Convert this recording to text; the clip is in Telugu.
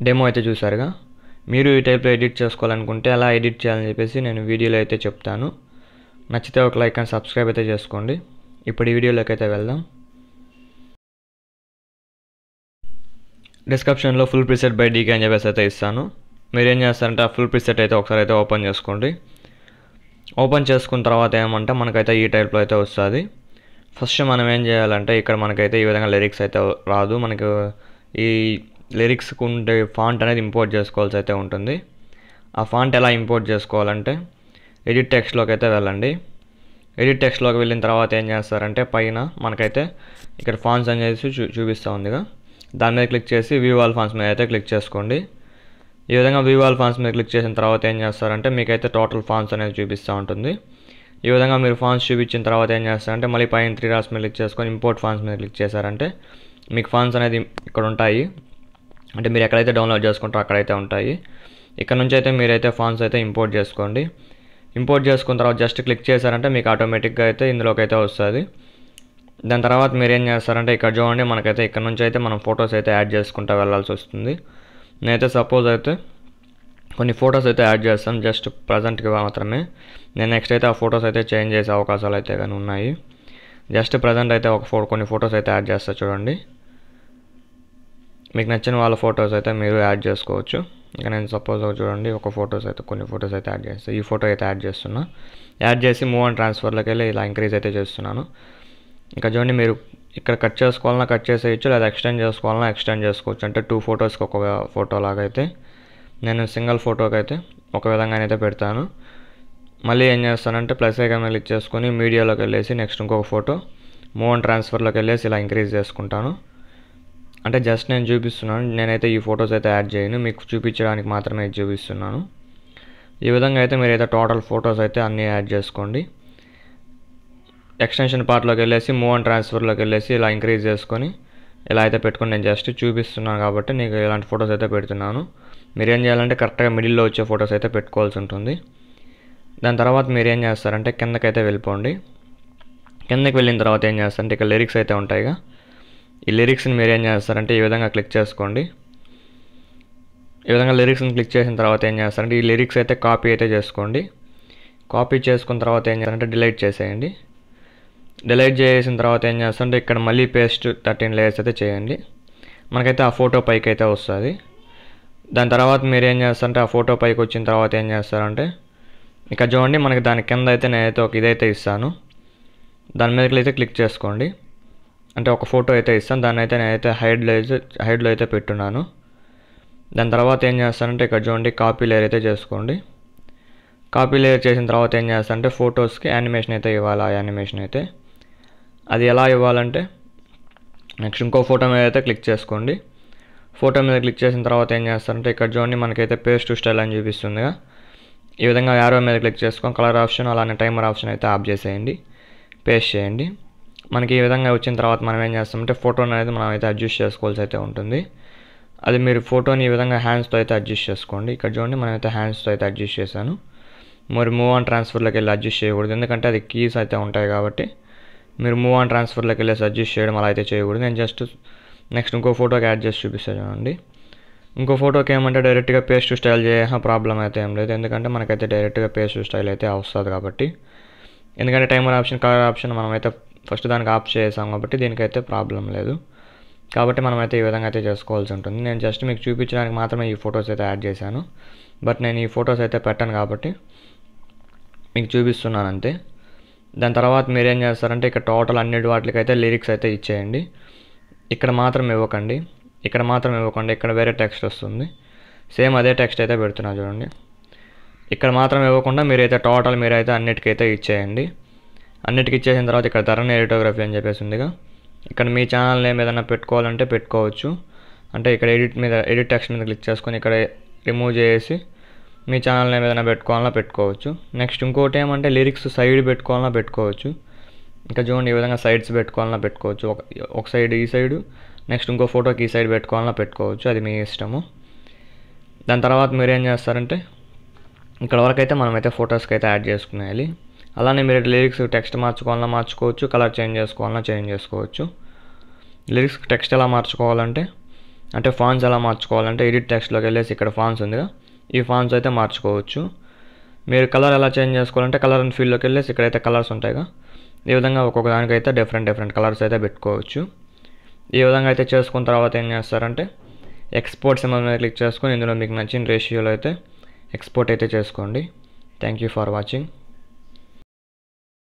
డెమో అయితే చూసారుగా. మీరు ఈ టైప్లో ఎడిట్ చేసుకోవాలనుకుంటే ఎలా ఎడిట్ చేయాలని చెప్పేసి నేను వీడియోలో అయితే చెప్తాను. నచ్చితే ఒక లైక్ అండ్ సబ్స్క్రైబ్ అయితే చేసుకోండి. ఇప్పుడు ఈ వీడియోలోకి అయితే వెళ్దాం. డిస్క్రిప్షన్లో ఫుల్ ప్రీసెట్ బై డీకే అని చెప్పేసి అయితే ఇస్తాను. మీరు ఏం చేస్తారంటే ఆ ఫుల్ ప్రీసెట్ అయితే ఒకసారి అయితే ఓపెన్ చేసుకోండి. ఓపెన్ చేసుకున్న తర్వాత ఏమంటే మనకైతే ఈ టైప్లో అయితే వస్తుంది. ఫస్ట్ మనం ఏం చేయాలంటే ఇక్కడ మనకైతే ఈ విధంగా లిరిక్స్ అయితే రాదు. మనకు ఈ లిరిక్స్కి ఉండే ఫాంట్ అనేది ఇంపోర్ట్ చేసుకోవాల్సి అయితే ఉంటుంది. ఆ ఫాంట్ ఎలా ఇంపోర్ట్ చేసుకోవాలంటే ఎడిట్ టెక్స్ట్లోకి అయితే వెళ్ళండి. ఎడిట్ టెక్స్ట్లోకి వెళ్ళిన తర్వాత ఏం చేస్తారంటే పైన మనకైతే ఇక్కడ ఫాంట్స్ అనేది చూపిస్తూ ఉందిగా, దాని మీద క్లిక్ చేసి వ్యూ ఆల్ ఫాంట్స్ మీద అయితే క్లిక్ చేసుకోండి. ఈ విధంగా వ్యూ ఆల్ ఫాంట్స్ మీద క్లిక్ చేసిన తర్వాత ఏం చేస్తారంటే మీకైతే టోటల్ ఫాంట్స్ అనేది చూపిస్తూ ఉంటుంది. ఈ విధంగా మీరు ఫాంట్స్ చూపించిన తర్వాత ఏం చేస్తారంటే మళ్ళీ పైన 3 డాట్స్ మీద క్లిక్ చేసుకొని ఇంపోర్ట్ ఫాంట్స్ మీద క్లిక్ చేశారంటే మీకు ఫాంట్స్ అనేది ఇక్కడ ఉంటాయి. అంటే మీరు ఎక్కడైతే డౌన్లోడ్ చేసుకుంటారో అక్కడైతే ఉంటాయి. ఇక్కడ నుంచి అయితే మీరైతే ఫాంట్స్ అయితే ఇంపోర్ట్ చేసుకోండి. ఇంపోర్ట్ చేసుకున్న తర్వాత జస్ట్ క్లిక్ చేశారంటే మీకు ఆటోమేటిక్గా అయితే ఇందులోకి అయితే వస్తుంది. దాని తర్వాత మీరు ఏం చేస్తారంటే ఇక్కడ చూడండి, మనకైతే ఇక్కడ నుంచి అయితే మనం ఫొటోస్ అయితే యాడ్ చేసుకుంటూ వెళ్ళాల్సి వస్తుంది. నేనైతే సపోజ్ అయితే కొన్ని ఫొటోస్ అయితే యాడ్ చేస్తాను, జస్ట్ ప్రజెంట్కి మాత్రమే. నేను నెక్స్ట్ అయితే ఆ ఫొటోస్ అయితే చేంజ్ చేసే అవకాశాలు అయితే కానీ ఉన్నాయి. జస్ట్ ప్రజెంట్ అయితే కొన్ని ఫొటోస్ అయితే యాడ్ చేస్తా చూడండి. మీకు నచ్చిన వాళ్ళ ఫొటోస్ అయితే మీరు యాడ్ చేసుకోవచ్చు. ఇక నేను సపోజ్ చూడండి కొన్ని ఫొటోస్ అయితే యాడ్ చేస్తాను. ఈ ఫోటో అయితే యాడ్ చేస్తున్నా. యాడ్ చేసి మూవ్ అండ్ ట్రాన్స్ఫర్లోకి వెళ్ళి ఇలా ఇంక్రీజ్ అయితే చేస్తున్నాను. ఇంకా చూడండి, మీరు ఇక్కడ కట్ చేసుకోవాలన్నా కట్ చేసేయచ్చు, లేదా ఎక్స్టెండ్ చేసుకోవాలన్నా ఎక్స్టెండ్ చేసుకోవచ్చు. అంటే 2 ఫొటోస్కి ఒక ఫోటో లాగా అయితే నేను సింగిల్ ఫోటోకి అయితే ఒక విధంగానైతే పెడతాను. మళ్ళీ ఏం చేస్తానంటే ప్లస్ ఐకాన్ మీద క్లిక్ చేసుకొని మీడియాలోకి వెళ్ళేసి నెక్స్ట్ ఇంకొక ఫోటో మూవ్ అండ్ ట్రాన్స్ఫర్లోకి వెళ్ళేసి ఇలా ఇంక్రీజ్ చేసుకుంటాను. అంటే జస్ట్ నేను చూపిస్తున్నాను, నేనైతే ఈ ఫొటోస్ అయితే యాడ్ చేయను, మీకు చూపించడానికి మాత్రమే చూపిస్తున్నాను. ఈ విధంగా అయితే మీరైతే టోటల్ ఫొటోస్ అయితే అన్నీ యాడ్ చేసుకోండి. ఎక్స్టెన్షన్ పార్ట్లోకి వెళ్ళేసి మూవ్ అండ్ ట్రాన్స్ఫర్లోకి వెళ్ళేసి ఇలా ఇంక్రీజ్ చేసుకొని ఇలా అయితే పెట్టుకొని నేను జస్ట్ చూపిస్తున్నాను కాబట్టి నీకు ఇలాంటి ఫొటోస్ అయితే పెడుతున్నాను. మీరు ఏం చేయాలంటే కరెక్ట్గా మిడిల్లో వచ్చే ఫొటోస్ అయితే పెట్టుకోవాల్సి ఉంటుంది. దాని తర్వాత మీరు ఏం చేస్తారంటే కిందకైతే వెళ్ళిపోండి. కిందకి వెళ్ళిన తర్వాత ఏం చేస్తారంటే ఇక్కడ లిరిక్స్ అయితే ఉంటాయిగా, ఈ లిరిక్స్ని మీరు ఏం చేస్తారంటే ఈ విధంగా క్లిక్ చేసుకోండి. ఈ విధంగా లిరిక్స్ని క్లిక్ చేసిన తర్వాత ఏం చేస్తారంటే ఈ లిరిక్స్ అయితే కాపీ అయితే చేసుకోండి. కాపీ చేసుకున్న తర్వాత ఏం చేస్తారంటే డిలీట్ చేసేయండి. డిలీట్ చేసిన తర్వాత ఏం చేస్తారంటే ఇక్కడ మళ్ళీ పేస్ట్ 13 లేయర్స్ అయితే చేయండి. మనకైతే ఆ ఫోటో పైకి అయితే వస్తుంది. దాని తర్వాత మీరు ఏం చేస్తారంటే ఆ ఫోటో పైకి వచ్చిన తర్వాత ఏం చేస్తారంటే ఇక్కడ చూడండి, మనకి దాని కింద అయితే నేనైతే ఒక ఇదైతే ఇస్తాను. దాని మీద అయితే క్లిక్ చేసుకోండి. అంటే ఒక ఫోటో అయితే ఇస్తాను, దాన్ని అయితే నేనైతే హైడ్లో అయితే పెట్టున్నాను. దాని తర్వాత ఏం చేస్తానంటే ఇక్కడ చూడండి కాపీ లేయర్ అయితే చేసుకోండి. కాపీ లేయర్ చేసిన తర్వాత ఏం చేస్తానంటే ఫొటోస్కి యానిమేషన్ అయితే ఇవ్వాలి. ఆ యానిమేషన్ అయితే అది ఎలా ఇవ్వాలంటే నెక్స్ట్ ఇంకో ఫోటో మీద అయితే క్లిక్ చేసుకోండి. ఫోటో మీద క్లిక్ చేసిన తర్వాత ఏం చేస్తారంటే ఇక్కడ చూడండి మనకైతే పేస్ట్ స్టైల్ అని చూపిస్తుందిగా, ఈ విధంగా యారో మీద క్లిక్ చేసుకొని కలర్ ఆప్షన్ అలానే టైమర్ ఆప్షన్ అయితే ఆఫ్ చేసేయండి, పేస్ట్ చేయండి. మనకి ఈ విధంగా వచ్చిన తర్వాత మనం ఏం చేస్తామంటే ఫోటోని అనేది మనం అయితే అడ్జస్ట్ చేసుకోవాల్సి అయితే ఉంటుంది. అది మీరు ఫోటోని ఈ విధంగా హ్యాండ్స్తో అయితే అడ్జస్ట్ చేసుకోండి. ఇక్కడ చూడండి మనమైతే హ్యాండ్స్తో అయితే అడ్జస్ట్ చేశాను. మరి మూవ్ ఆన్ ట్రాన్స్ఫర్లోకి వెళ్ళి అడ్జస్ట్ చేయకూడదు, ఎందుకంటే అది కీస్ అయితే ఉంటాయి కాబట్టి మీరు మూవ్ ఆన్ ట్రాన్స్ఫర్లోకి వెళ్ళేసి అడ్జస్ట్ చేయడం అలా అయితే చేయకూడదు. నేను జస్ట్ నెక్స్ట్ ఇంకో ఫోటోకి యాడ్ చేసి చూపిస్తాను చూడండి. ఇంకో ఫోటోకి ఏమంటే డైరెక్ట్గా పేస్ట్ స్టైల్ చేయాల్సిన ప్రాబ్లం అయితే ఏం లేదు, ఎందుకంటే మనకైతే డైరెక్ట్గా పేస్ట్ స్టైల్ అయితే వస్తుంది కాబట్టి. ఎందుకంటే టైమర్ ఆప్షన్ కలర్ ఆప్షన్ మనమైతే ఫస్ట్ దానికి ఆఫ్ చేసాం కాబట్టి దీనికైతే ప్రాబ్లం లేదు. కాబట్టి మనమైతే ఈ విధంగా అయితే చేసుకోవాల్సి ఉంటుంది. నేను జస్ట్ మీకు చూపించడానికి మాత్రమే ఈ ఫొటోస్ అయితే యాడ్ చేశాను, బట్ నేను ఈ ఫొటోస్ అయితే పెట్టాను కాబట్టి మీకు చూపిస్తున్నాను అంతే. దాని తర్వాత మీరు ఏం చేస్తారంటే ఇక్కడ టోటల్ అన్నిటి వాటికైతే లిరిక్స్ అయితే ఇచ్చేయండి. ఇక్కడ మాత్రం ఇవ్వకండి, ఇక్కడ వేరే టెక్స్ట్ వస్తుంది. సేమ్ అదే టెక్స్ట్ అయితే పెడుతున్నా చూడండి. ఇక్కడ మాత్రం ఇవ్వకుండా మీరైతే అన్నిటికైతే ఇచ్చేయండి. అన్నిటికి ఇచ్చేసిన తర్వాత ఇక్కడ ధరణి ఎడిటోగ్రఫీ అని చెప్పేసి ఉందిగా, ఇక్కడ మీ ఛానల్ నేమ్ ఏదైనా పెట్టుకోవాలంటే పెట్టుకోవచ్చు. అంటే ఇక్కడ ఎడిట్ టెక్స్ట్ మీద క్లిక్ చేసుకొని ఇక్కడ రిమూవ్ చేసి మీ ఛానల్ నేమ్ ఏదైనా పెట్టుకోవాలన్నా పెట్టుకోవచ్చు. నెక్స్ట్ ఇంకోటి ఏమంటే లిరిక్స్ సైడ్ పెట్టుకోవాలన్నా పెట్టుకోవచ్చు. ఇంకా చూడండి ఈ విధంగా సైడ్స్ పెట్టుకోవాలన్నా పెట్టుకోవచ్చు. ఒక సైడ్ ఈ సైడు, నెక్స్ట్ ఇంకో ఫోటోకి ఈ సైడ్ పెట్టుకోవాలన్నా పెట్టుకోవచ్చు, అది మీ ఇష్టము. దాని తర్వాత మీరు ఏం చేస్తారంటే ఇక్కడ వరకు అయితే మనమైతే ఫొటోస్కి అయితే యాడ్ చేసుకునేయాలి. అలానే మీరు లిరిక్స్ టెక్స్ట్ మార్చుకోవాలన్నా మార్చుకోవచ్చు, కలర్ చేంజ్ చేసుకోవాలన్నా చేంజ్ చేసుకోవచ్చు. లిరిక్స్ టెక్స్ట్ ఎలా మార్చుకోవాలంటే అంటే ఫాంట్స్ ఎలా మార్చుకోవాలంటే ఎడిట్ టెక్స్ట్లోకి వెళ్ళేసి ఇక్కడ ఫాంట్స్ ఉందిగా, ఈ ఫాంట్స్ అయితే మార్చుకోవచ్చు. మీరు కలర్ ఎలా చేంజ్ చేసుకోవాలంటే కలర్ అండ్ ఫీల్డ్లోకి వెళ్ళేసి ఇక్కడైతే కలర్స్ ఉంటాయిగా, ఈ విధంగా ఒక్కొక్క దానికైతే డిఫరెంట్ కలర్స్ అయితే పెట్టుకోవచ్చు. ఈ విధంగా అయితే చేసుకున్న తర్వాత ఏం చేస్తారంటే ఎక్స్పోర్ట్ సింబల్ మీద క్లిక్ చేసుకొని ఇందులో మీకు నచ్చిన రేషియోలో అయితే ఎక్స్పోర్ట్ అయితే చేసుకోండి. Thank you for watching.